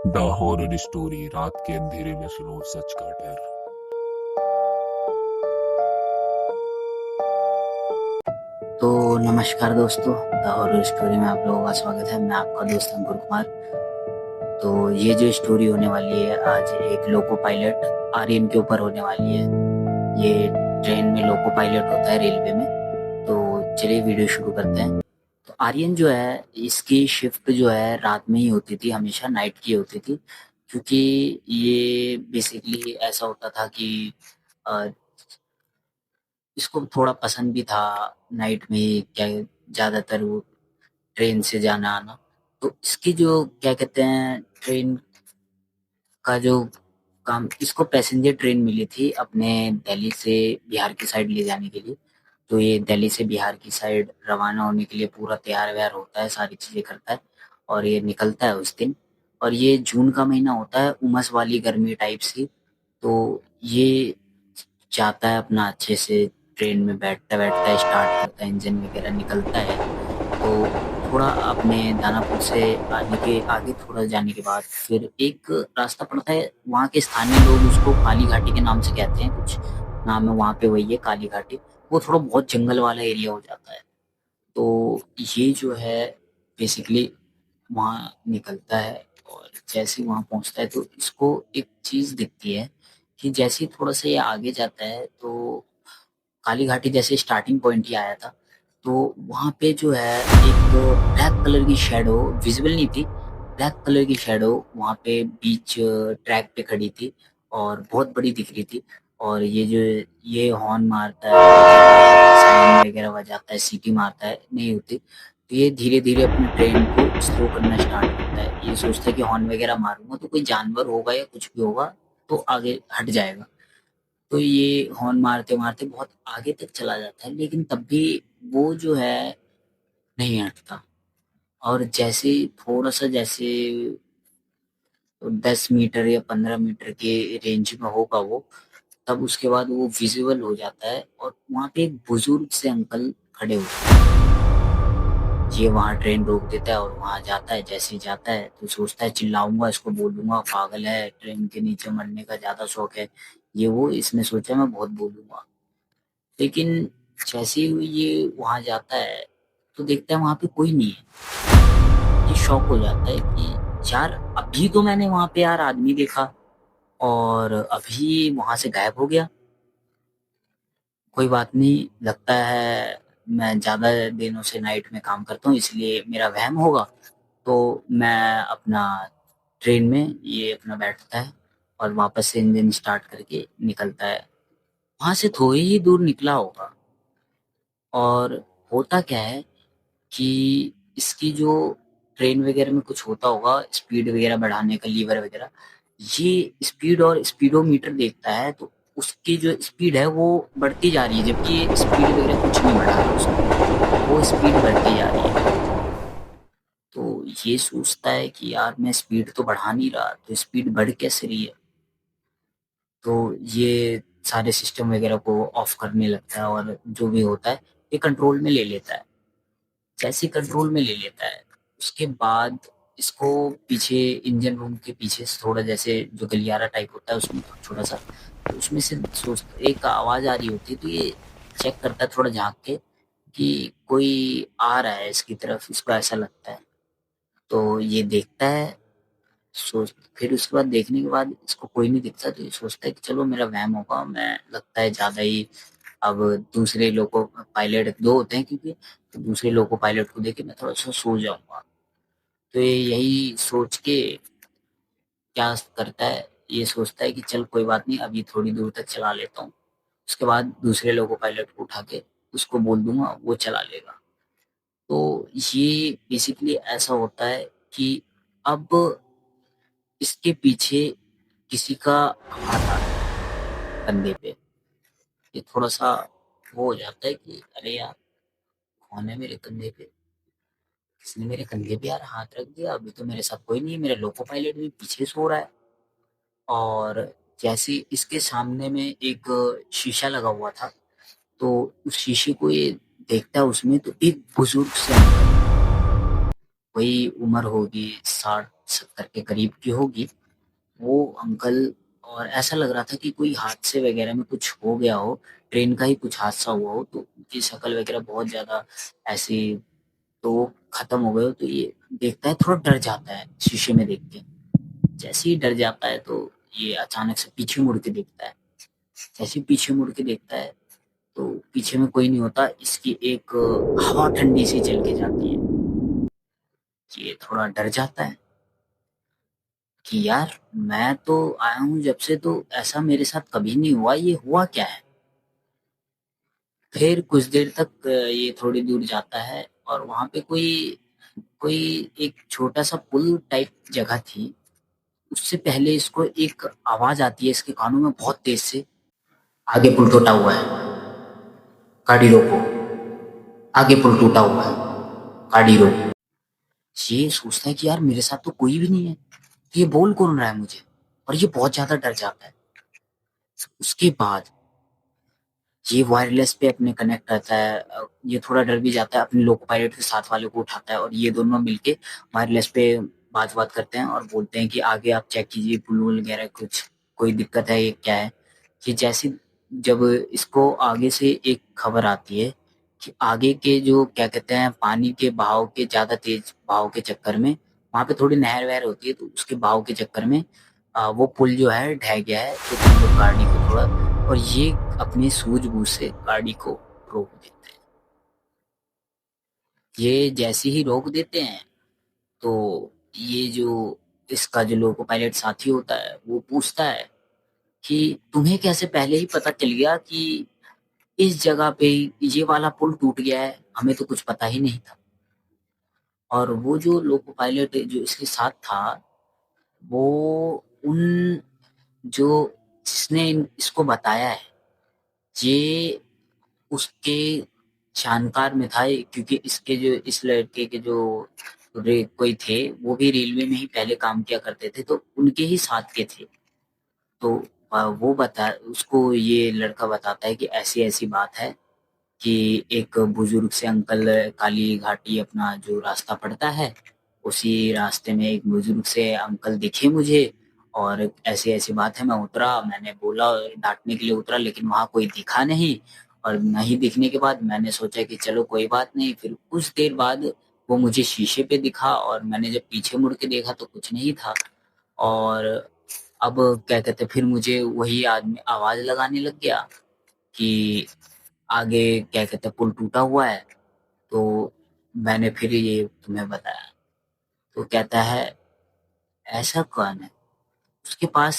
The horror story. रात के अंधेरे में सुनो सच का डर। तो नमस्कार दोस्तों, द हॉरर स्टोरी में आप लोगों का स्वागत है। मैं आपका दोस्त अंकुर कुमार। तो ये जो स्टोरी होने वाली है आज एक लोको पायलट आर्यन के ऊपर होने वाली है। ये ट्रेन में लोको पायलट होता है रेलवे में। तो चलिए वीडियो शुरू करते हैं। तो आर्यन जो है इसकी शिफ्ट जो है रात में ही होती थी, हमेशा नाइट की होती थी। क्योंकि ये बेसिकली ऐसा होता था कि अ, इसको थोड़ा पसंद भी था नाइट में ही क्या ज्यादातर वो ट्रेन से जाना आना। तो इसकी जो क्या कहते हैं ट्रेन का जो काम, इसको पैसेंजर ट्रेन मिली थी अपने दिल्ली से बिहार की साइड ले जाने के लिए। तो ये दिल्ली से बिहार की साइड रवाना होने के लिए पूरा तैयार व्यार होता है, सारी चीजें करता है और ये निकलता है उस दिन। और ये जून का महीना होता है, उमस वाली गर्मी टाइप सी। तो ये जाता है अपना अच्छे से, ट्रेन में बैठता बैठता स्टार्ट करता है, इंजन वगैरह निकलता है। तो थोड़ा अपने दानापुर से आने के आगे थोड़ा जाने के बाद फिर एक रास्ता पड़ता है। वहाँ के स्थानीय लोग उसको काली घाटी के नाम से कहते हैं, कुछ नाम है वहाँ पे, वही है काली घाटी। वो थोड़ा बहुत जंगल वाला एरिया हो जाता है। तो ये जो है बेसिकली वहाँ निकलता है और जैसे ही वहाँ पहुँचता है तो इसको एक चीज़ दिखती है कि जैसे ही थोड़ा सा ये आगे जाता है तो काली घाटी जैसे स्टार्टिंग पॉइंट ही आया था, तो वहाँ पे जो है एक ब्लैक कलर की शैडो विजिबल नहीं थी। ब्लैक कलर की शैडो वहाँ पे बीच ट्रैक पे खड़ी थी और बहुत बड़ी दिख रही थी। और ये जो ये हॉर्न मारता है, साइरन वगैरह बजाता है, सीटी मारता है, नहीं होती। तो ये धीरे धीरे अपनी ट्रेन को स्लो करना स्टार्ट करता है। ये सोचता है कि हॉर्न वगैरह मारूंगा तो कोई जानवर होगा या कुछ भी होगा तो आगे हट जाएगा। तो ये हॉर्न मारते मारते बहुत आगे तक चला जाता है, लेकिन तब भी वो जो है नहीं हटता। और जैसे थोड़ा सा जैसे 10 मीटर या 15 मीटर के रेंज में होगा वो, तब उसके बाद वो विजिबल हो जाता है और वहां पे एक बुजुर्ग से अंकल खड़े होते हैं। ये वहां ट्रेन रोक देता है और वहां जाता है। जैसे ही जाता है तो सोचता है चिल्लाऊंगा, इसको बोलूंगा पागल है, ट्रेन के नीचे मरने का ज्यादा शौक है, ये वो इसने सोचा मैं बहुत बोलूंगा। लेकिन जैसे ही ये वहां जाता है तो देखता है वहां पे कोई नहीं है। ये शॉक हो जाता है कि यार अभी तो मैंने वहां पे यार आदमी देखा और अभी वहां से गायब हो गया। कोई बात नहीं, लगता है मैं ज्यादा दिनों से नाइट में काम करता हूँ इसलिए मेरा वहम होगा। तो मैं अपना ट्रेन में ये अपना बैठता है और वापस से इंजन स्टार्ट करके निकलता है। वहां से थोड़ी ही दूर निकला होगा और होता क्या है कि इसकी जो ट्रेन वगैरह में कुछ होता होगा, स्पीड वगैरह बढ़ाने का लीवर वगैरह, ये स्पीड और स्पीडोमीटर देखता है तो उसकी जो स्पीड है वो बढ़ती जा रही है, जबकि ये स्पीड वगैरह कुछ नहीं बढ़ा रहा उसको, वो स्पीड बढ़ती जा रही है। तो ये सोचता है कि यार मैं स्पीड तो बढ़ा नहीं रहा, तो स्पीड बढ़ कैसे रही है। तो ये सारे सिस्टम वगैरह को ऑफ करने लगता है और जो भी होता है ये कंट्रोल में ले लेता है। जैसे कंट्रोल में ले लेता है उसके बाद इसको पीछे इंजन रूम के पीछे से थोड़ा जैसे जो गलियारा टाइप होता है उसमें छोटा सा, तो उसमें से सोच एक आवाज आ रही होती है। तो ये चेक करता है थोड़ा झांक के कि कोई आ रहा है इसकी तरफ, इसको ऐसा लगता है। तो ये देखता है, सोच फिर उसके बाद देखने के बाद इसको कोई नहीं दिखता तो ये सोचता है कि चलो मेरा वहम होगा, मैं लगता है ज्यादा ही अब दूसरे लोको पायलट दो होते हैं क्योंकि, तो दूसरे लोको पायलट को देख के मैं थोड़ा सा सो जाऊंगा। तो ये यही सोच के क्या करता है, ये सोचता है कि चल कोई बात नहीं, अभी थोड़ी दूर तक चला लेता हूँ, उसके बाद दूसरे लोको पायलट को उठा के उसको बोल दूंगा, वो चला लेगा। तो ये बेसिकली ऐसा होता है कि अब इसके पीछे किसी का हाथ आ रहा है कंधे पे। ये थोड़ा सा वो हो जाता है कि अरे यार कौन है मेरे कंधे पे, किसने मेरे कंधे पे यार हाथ रख दिया, अभी तो मेरे साथ कोई नहीं है, मेरा लोको पायलट भी पीछे सो रहा है। और जैसे इसके सामने में एक शीशा लगा हुआ था, तो उस शीशे को ये देखता है, उसमें तो एक बुजुर्ग से अंकल, वही उम्र होगी 60 70 के करीब की होगी वो अंकल। और ऐसा लग रहा था कि कोई हादसे वगैरह में कुछ हो गया हो, ट्रेन का ही कुछ हादसा हुआ हो, तो उनकी शक्ल वगैरह बहुत ज़्यादा ऐसी, तो वो खत्म हो गए हो। तो ये देखता है, थोड़ा डर जाता है शीशे में देख के। जैसे ही डर जाता है तो ये अचानक से पीछे मुड़ के देखता है। जैसे ही पीछे मुड़ के देखता है तो पीछे में कोई नहीं होता, इसकी एक हवा ठंडी सी चल के जाती है। ये थोड़ा डर जाता है कि यार मैं तो आया हूँ जब से, तो ऐसा मेरे साथ कभी नहीं हुआ, ये हुआ क्या है। फिर कुछ देर तक ये थोड़ी दूर जाता है और वहां पे कोई कोई एक छोटा सा पुल टाइप जगह थी। उससे पहले इसको एक आवाज आती है इसके कानों में बहुत तेज से, आगे पुल टूटा हुआ है, गाड़ी रोको, आगे पुल टूटा हुआ है, गाड़ी रोको। ये सोचता है कि यार मेरे साथ तो कोई भी नहीं है, तो ये बोल कौन रहा है मुझे, और ये बहुत ज्यादा डर जाता है। उसके बाद ये वायरलेस पे अपने कनेक्ट रहता है। ये थोड़ा डर भी जाता है, अपने लोको पायलट के साथ वाले को उठाता है और ये दोनों मिलके वायरलेस पे बात करते हैं और बोलते हैं कि आगे आप चेक कीजिए पुल वुल वगैरह, कुछ कोई दिक्कत है, ये क्या है। कि जैसे जब इसको आगे से एक खबर आती है कि आगे के जो क्या कहते हैं, पानी के बहाव के ज्यादा तेज बहाव के चक्कर में वहां पे थोड़ी नहर वहर होती है, तो उसके बहाव के चक्कर में वो पुल जो है ढह गया है। तो तुम लोग गाड़ी को थोड़ा, और ये अपनी सूझबूझ से गाड़ी को रोक देते हैं। ये जैसे ही रोक देते हैं तो ये जो इसका जो लोको पायलट साथी होता है वो पूछता है कि तुम्हें कैसे पहले ही पता चल गया कि इस जगह पे ये वाला पुल टूट गया है, हमें तो कुछ पता ही नहीं था। और वो जो लोको पायलट जो इसके साथ था, वो उन जो जिसने इसको बताया है, ये उसके जानकार में था। क्योंकि इसके जो इस लड़के के जो कोई थे वो भी रेलवे में ही पहले काम किया करते थे, तो उनके ही साथ के थे। तो वो बता उसको ये लड़का बताता है कि ऐसी ऐसी बात है कि एक बुजुर्ग से अंकल, काली घाटी अपना जो रास्ता पड़ता है, उसी रास्ते में एक बुजुर्ग से अंकल दिखे मुझे। और ऐसी ऐसी बात है, मैं उतरा, मैंने बोला डांटने के लिए उतरा, लेकिन वहां कोई दिखा नहीं। और नहीं दिखने के बाद मैंने सोचा कि चलो कोई बात नहीं। फिर कुछ देर बाद वो मुझे शीशे पे दिखा और मैंने जब पीछे मुड़ के देखा तो कुछ नहीं था। और अब क्या कहते, फिर मुझे वही आदमी आवाज लगाने लग गया कि आगे क्या कहते पुल टूटा हुआ है। तो मैंने फिर ये तुम्हें बताया। तो कहता है ऐसा कौन है। उसके पास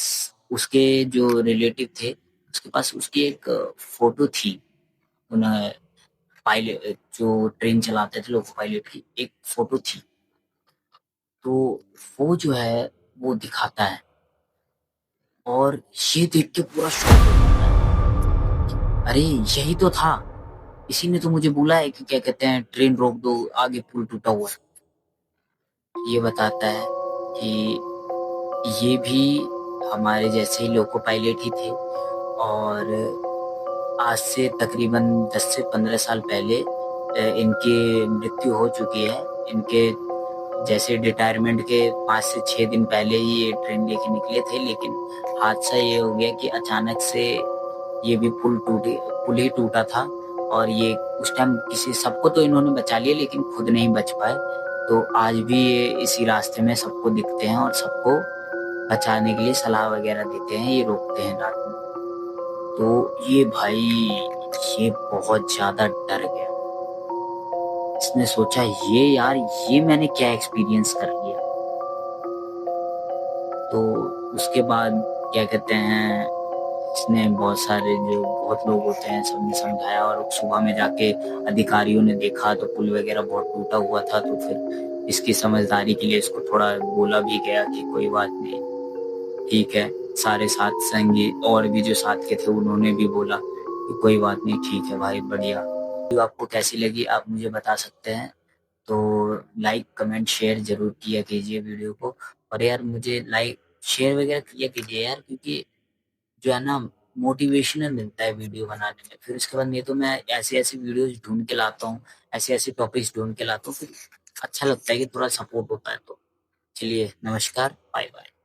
उसके जो रिलेटिव थे, उसके पास उसकी एक फोटो थी। उन्हें पायलट जो ट्रेन चलाते थे लोको पायलट की एक फोटो थी। तो वो जो है वो दिखाता है और ये देख के पूरा शॉक हो जाता है। अरे यही तो था, इसी ने तो मुझे बोला है कि क्या कहते हैं ट्रेन रोक दो, आगे पुल टूटा हुआ है। ये बताता है कि ये भी हमारे जैसे ही लोको पायलट ही थे और आज से तकरीबन 10 से 15 साल पहले इनकी मृत्यु हो चुकी है। इनके जैसे रिटायरमेंट के 5 से 6 दिन पहले ही ये ट्रेन लेके निकले थे, लेकिन हादसा ये हो गया कि अचानक से ये भी पुल ही टूटा था। और ये उस टाइम किसी सबको तो इन्होंने बचा लिया लेकिन खुद नहीं बच पाए। तो आज भी ये इसी रास्ते में सबको दिखते हैं और सबको बचाने के लिए सलाह वगैरह देते हैं, ये रोकते हैं रात में। तो ये भाई ये बहुत ज्यादा डर गया। इसने सोचा ये यार ये मैंने क्या एक्सपीरियंस कर लिया। तो उसके बाद क्या कहते हैं, इसने बहुत लोग होते हैं सबने समझाया और सुबह में जाके अधिकारियों ने देखा तो पुल वगैरह बहुत टूटा हुआ था। तो फिर इसकी समझदारी के लिए इसको थोड़ा बोला भी गया कि कोई बात नहीं, ठीक है। सारे साथ संगी और भी जो साथ के थे उन्होंने भी बोला कि कोई बात नहीं, ठीक है भाई, बढ़िया। वीडियो आपको कैसी लगी आप मुझे बता सकते हैं। तो लाइक कमेंट शेयर जरूर किया कीजिए वीडियो को। और यार मुझे लाइक शेयर वगैरह किया कीजिए यार, क्योंकि जो है ना मोटिवेशनल मिलता है वीडियो बनाने में। फिर उसके बाद नहीं तो मैं ऐसे ऐसे वीडियोस ढूंढ के लाता हूँ, ऐसे ऐसे टॉपिक्स ढूंढ के लाता हूँ, फिर अच्छा लगता है कि थोड़ा सपोर्ट होता है। तो चलिए नमस्कार, बाय बाय।